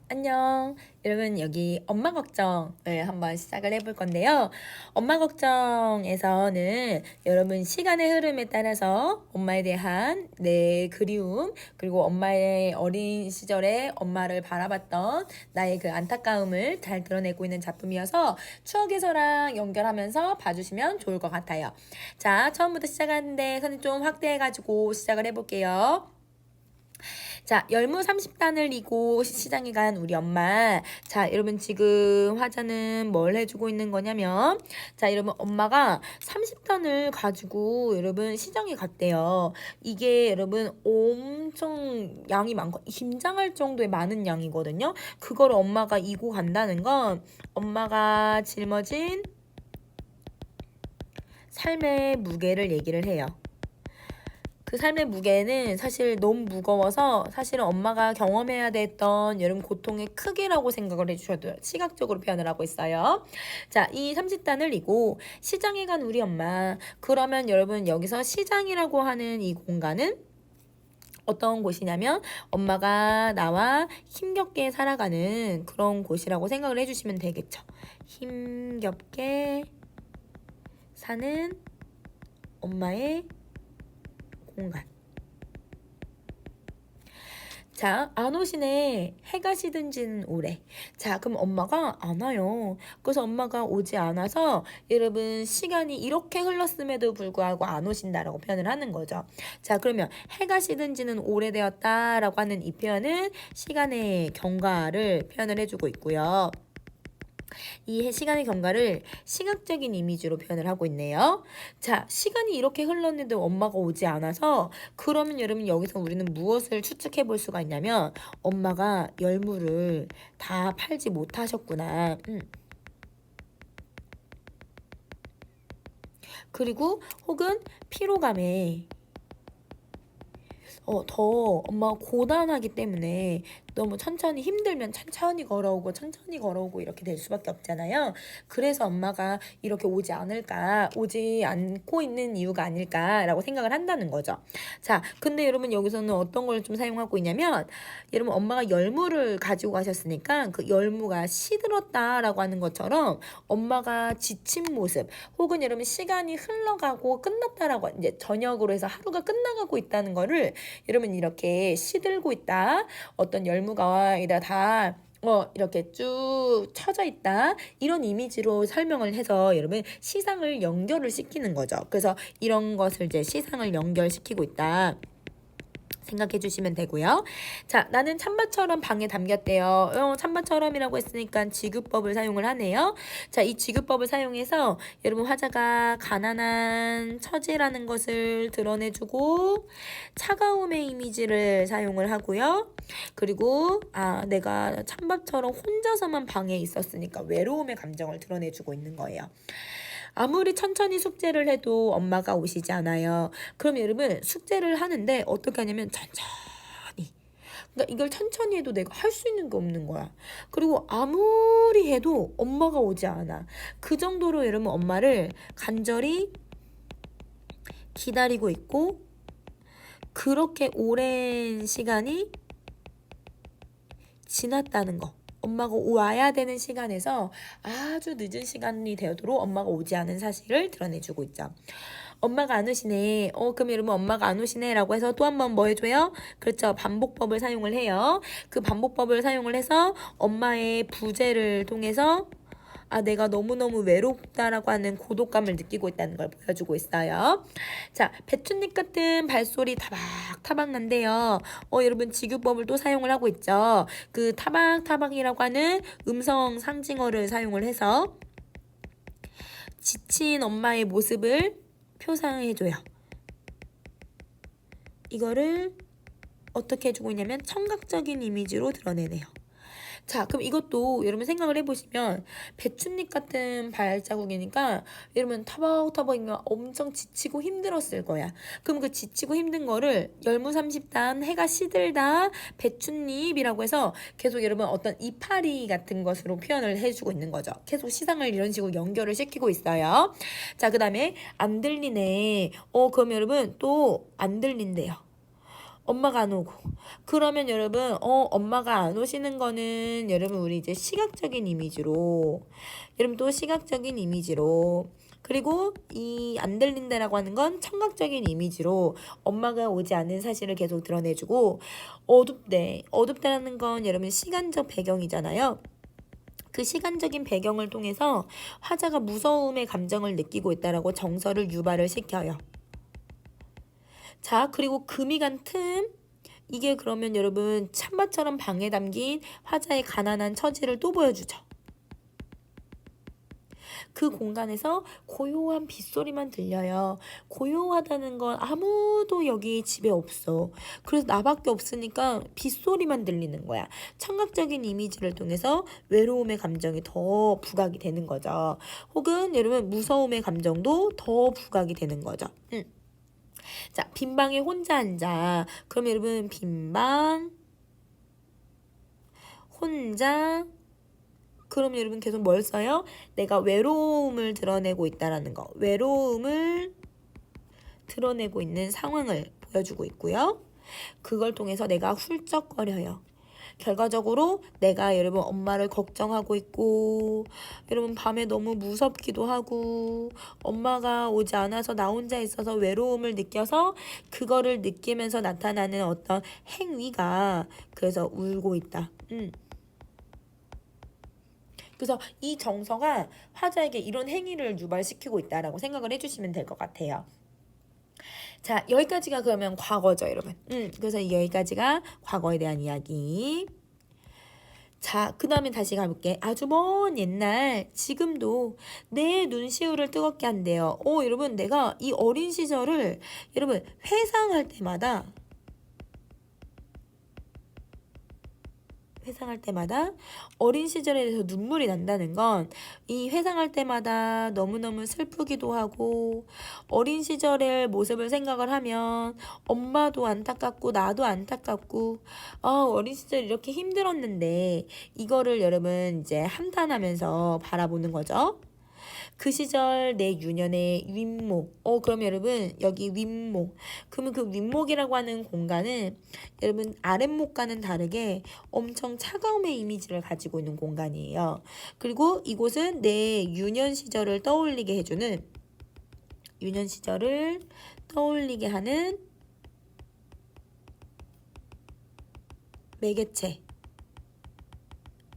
안녕. 여러분, 여기 엄마 걱정을 한번 시작을 해볼 건데요. 엄마 걱정에서는 여러분 시간의 흐름에 따라서 엄마에 대한 내 그리움, 그리고 엄마의 어린 시절에 엄마를 바라봤던 나의 그 안타까움을 잘 드러내고 있는 작품이어서 추억의 서랑 연결하면서 봐주시면 좋을 것 같아요. 자, 처음부터 시작하는데 선생님 좀 확대해가지고 시작을 해볼게요. 자, 열무 30단을 이고 시장에 간 우리 엄마. 자, 여러분 지금 화자는 뭘 해주고 있는 거냐면, 자, 여러분 엄마가 30단을 가지고 여러분 시장에 갔대요. 이게 여러분 엄청 양이 많고 김장할 정도의 많은 양이거든요. 그걸 엄마가 이고 간다는 건 엄마가 짊어진 삶의 무게를 얘기를 해요. 그 삶의 무게는 사실 너무 무거워서 사실은 엄마가 경험해야 됐던 여러분 고통의 크기라고 생각을 해주셔도 시각적으로 표현을 하고 있어요. 자, 이 30단을 이고 시장에 간 우리 엄마. 그러면 여러분 여기서 시장이라고 하는 이 공간은 어떤 곳이냐면 엄마가 나와 힘겹게 살아가는 그런 곳이라고 생각을 해주시면 되겠죠. 힘겹게 사는 엄마의 공간. 자, 안 오시네. 해가 시든지는 오래. 자, 그럼 엄마가 안 와요. 그래서 엄마가 오지 않아서 여러분 시간이 이렇게 흘렀음에도 불구하고 안 오신다라고 표현을 하는 거죠. 자, 그러면 해가 시든지는 오래되었다라고 하는 이 표현은 시간의 경과를 표현을 해주고 있고요. 이 시간의 경과를 시각적인 이미지로 표현을 하고 있네요. 자, 시간이 이렇게 흘렀는데 엄마가 오지 않아서 그러면 여러분 여기서 우리는 무엇을 추측해 볼 수가 있냐면 엄마가 열무를 다 팔지 못하셨구나. 그리고 혹은 피로감에 더 엄마가 고단하기 때문에 너무 천천히 힘들면 천천히 걸어오고 이렇게 될 수밖에 없잖아요. 그래서 엄마가 이렇게 오지 않고 있는 이유가 아닐까라고 생각을 한다는 거죠. 자, 근데 여러분 여기서는 어떤 걸 좀 사용하고 있냐면 여러분 엄마가 열무를 가지고 가셨으니까 그 열무가 시들었다라고 하는 것처럼 엄마가 지친 모습 혹은 여러분 시간이 흘러가고 끝났다라고 이제 저녁으로 해서 하루가 끝나가고 있다는 거를 여러분 이렇게 시들고 있다. 어떤 열무가 이렇게 쭉 쳐져 있다. 이런 이미지로 설명을 해서 여러분 시상을 연결을 시키는 거죠. 그래서 이런 것을 이제 시상을 연결시키고 있다. 생각해 주시면 되고요. 자, 나는 찬바처럼 방에 담겼대요. 찬바처럼이라고 했으니까 지구법을 사용을 하네요. 자, 이 지구법을 사용해서 여러분 화자가 가난한 처지라는 것을 드러내주고 차가움의 이미지를 사용을 하고요. 그리고 내가 찬밥처럼 혼자서만 방에 있었으니까 외로움의 감정을 드러내주고 있는 거예요. 아무리 천천히 숙제를 해도 엄마가 오시지 않아요. 그럼 여러분 숙제를 하는데 어떻게 하냐면 천천히. 그러니까 이걸 천천히 해도 내가 할 수 있는 게 없는 거야. 그리고 아무리 해도 엄마가 오지 않아. 그 정도로 여러분 엄마를 간절히 기다리고 있고 그렇게 오랜 시간이 지났다는 거. 엄마가 와야 되는 시간에서 아주 늦은 시간이 되도록 엄마가 오지 않은 사실을 드러내주고 있죠. 엄마가 안 오시네. 그럼 여러분 엄마가 안 오시네 라고 해서 또 한 번 뭐 해줘요? 그렇죠. 반복법을 사용을 해요. 그 반복법을 사용을 해서 엄마의 부재를 통해서 내가 너무너무 외롭다라고 하는 고독감을 느끼고 있다는 걸 보여주고 있어요. 자, 배춧잎 같은 발소리 타박타박 난데요. 여러분 지규법을 또 사용을 하고 있죠. 그 타박타박이라고 하는 음성 상징어를 사용을 해서 지친 엄마의 모습을 표상해줘요. 이거를 어떻게 해주고 있냐면 청각적인 이미지로 드러내네요. 자, 그럼 이것도 여러분 생각을 해보시면 배춧잎 같은 발자국이니까 여러분 타박타박이면 엄청 지치고 힘들었을 거야. 그럼 그 지치고 힘든 거를 열무 30단, 해가 시들다, 배춧잎이라고 해서 계속 여러분 어떤 이파리 같은 것으로 표현을 해주고 있는 거죠. 계속 시상을 이런 식으로 연결을 시키고 있어요. 자, 그 다음에 안 들리네. 그럼 여러분 또 안 들린대요. 엄마가 안 오고. 그러면 여러분, 엄마가 안 오시는 거는 여러분 우리 이제 시각적인 이미지로, 여러분 또 시각적인 이미지로, 그리고 이 안 들린다라고 하는 건 청각적인 이미지로 엄마가 오지 않는 사실을 계속 드러내주고, 어둡대. 어둡다라는 건 여러분 시간적 배경이잖아요. 그 시간적인 배경을 통해서 화자가 무서움의 감정을 느끼고 있다라고 정서를 유발을 시켜요. 자, 그리고 금이 간 틈. 이게 그러면 여러분 찬바처럼 방에 담긴 화자의 가난한 처지를 또 보여주죠. 그 공간에서 고요한 빗소리만 들려요. 고요하다는 건 아무도 여기 집에 없어. 그래서 나밖에 없으니까 빗소리만 들리는 거야. 청각적인 이미지를 통해서 외로움의 감정이 더 부각이 되는 거죠. 혹은 여러분 무서움의 감정도 더 부각이 되는 거죠. 자, 빈방에 혼자 앉아. 그럼 여러분 빈방 혼자, 그럼 여러분 계속 뭘 써요? 내가 외로움을 드러내고 있다라는 거. 외로움을 드러내고 있는 상황을 보여주고 있고요. 그걸 통해서 내가 훌쩍거려요. 결과적으로 내가 여러분 엄마를 걱정하고 있고, 여러분 밤에 너무 무섭기도 하고, 엄마가 오지 않아서 나 혼자 있어서 외로움을 느껴서 그거를 느끼면서 나타나는 어떤 행위가 그래서 울고 있다. 그래서 이 정서가 화자에게 이런 행위를 유발시키고 있다라고 생각을 해주시면 될 것 같아요. 자, 여기까지가 그러면 과거죠, 여러분. 그래서 여기까지가 과거에 대한 이야기. 자, 그 다음에 다시 가볼게. 아주 먼 옛날, 지금도 내 눈시울을 뜨겁게 한대요. 여러분, 내가 이 어린 시절을 여러분 회상할 때마다 어린 시절에 대해서 눈물이 난다는 건 이 회상할 때마다 너무너무 슬프기도 하고, 어린 시절의 모습을 생각을 하면 엄마도 안타깝고 나도 안타깝고, 어린 시절 이렇게 힘들었는데 이거를 여러분 이제 함탄하면서 바라보는 거죠. 그 시절 내 유년의 윗목. 그럼 여러분 여기 윗목. 그러면 그 윗목이라고 하는 공간은 여러분 아랫목과는 다르게 엄청 차가움의 이미지를 가지고 있는 공간이에요. 그리고 이곳은 내 유년 시절을 떠올리게 해주는, 유년 시절을 떠올리게 하는 매개체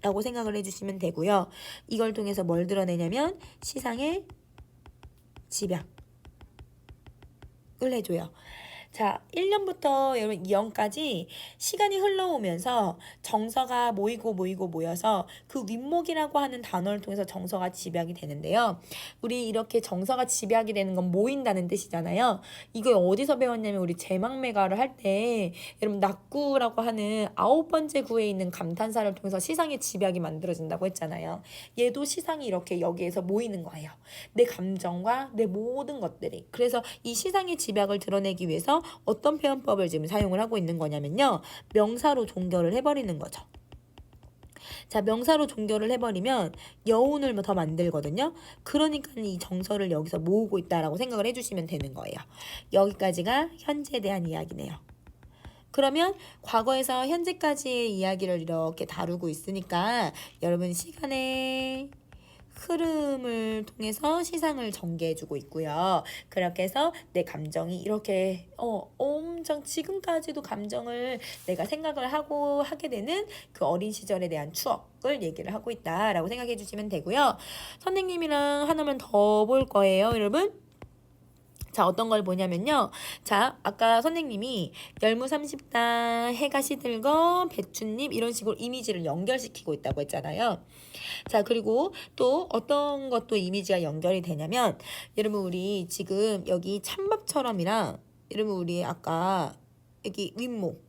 라고 생각을 해주시면 되고요. 이걸 통해서 뭘 드러내냐면 시상의 집약을 해줘요. 자, 1년부터 여러분 2년까지 시간이 흘러오면서 정서가 모여서 그 윗목이라고 하는 단어를 통해서 정서가 집약이 되는데요. 우리 이렇게 정서가 집약이 되는 건 모인다는 뜻이잖아요. 이거 어디서 배웠냐면 우리 제망매가를 할 때 여러분 낙구라고 하는 9번째 구에 있는 감탄사를 통해서 시상의 집약이 만들어진다고 했잖아요. 얘도 시상이 이렇게 여기에서 모이는 거예요. 내 감정과 내 모든 것들이. 그래서 이 시상의 집약을 드러내기 위해서 어떤 표현법을 지금 사용을 하고 있는 거냐면요. 명사로 종결을 해버리는 거죠. 자, 명사로 종결을 해버리면 여운을 더 만들거든요. 그러니까 이 정서를 여기서 모으고 있다라고 생각을 해주시면 되는 거예요. 여기까지가 현재에 대한 이야기네요. 그러면 과거에서 현재까지의 이야기를 이렇게 다루고 있으니까 여러분 시간의 흐름을 통해서 시상을 전개해주고 있고요. 그렇게 해서 내 감정이 이렇게 엄청 지금까지도 감정을 내가 생각을 하게 되는 그 어린 시절에 대한 추억을 얘기를 하고 있다라고 생각해 주시면 되고요. 선생님이랑 하나만 더 볼 거예요, 여러분. 자, 어떤 걸 보냐면요. 자, 아까 선생님이 열무삼십다, 해가 시들건, 배춧잎 이런 식으로 이미지를 연결시키고 있다고 했잖아요. 자, 그리고 또 어떤 것도 이미지가 연결이 되냐면 여러분 우리 지금 여기 찬밥처럼이랑 여러분 우리 아까 여기 윗목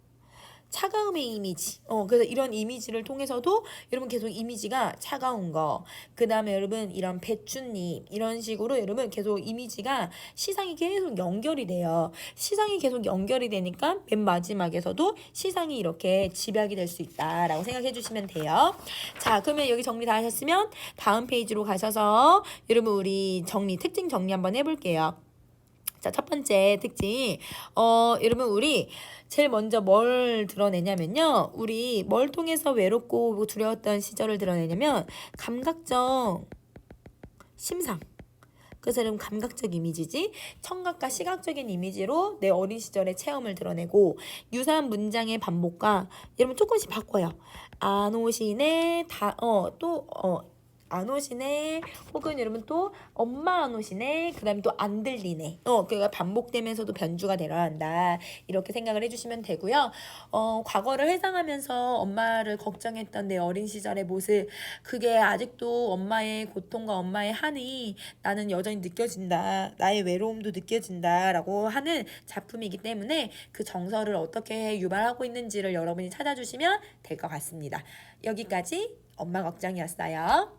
차가움의 이미지. 그래서 이런 이미지를 통해서도 여러분 계속 이미지가 차가운 거. 그 다음에 여러분 이런 배춧잎 이런 식으로 여러분 계속 이미지가 시상이 계속 연결이 돼요. 시상이 계속 연결이 되니까 맨 마지막에서도 시상이 이렇게 집약이 될 수 있다라고 생각해 주시면 돼요. 자, 그러면 여기 정리 다 하셨으면 다음 페이지로 가셔서 여러분 우리 특징 정리 한번 해볼게요. 자, 첫 번째 특징. 여러분, 우리 제일 먼저 뭘 드러내냐면요. 우리 뭘 통해서 외롭고 두려웠던 시절을 드러내냐면, 감각적 심상. 그래서 여러분 감각적 이미지지, 청각과 시각적인 이미지로 내 어린 시절의 체험을 드러내고, 유사한 문장의 반복과 여러분 조금씩 바꿔요. 안 오시네, 안 오시네, 혹은 여러분 또 엄마 안 오시네, 그 다음에 또 안 들리네. 그러니까 반복되면서도 변주가 되어야 한다. 이렇게 생각을 해주시면 되고요. 과거를 회상하면서 엄마를 걱정했던 내 어린 시절의 모습, 그게 아직도 엄마의 고통과 엄마의 한이 나는 여전히 느껴진다. 나의 외로움도 느껴진다. 라고 하는 작품이기 때문에 그 정서를 어떻게 유발하고 있는지를 여러분이 찾아주시면 될 것 같습니다. 여기까지 엄마 걱정이었어요.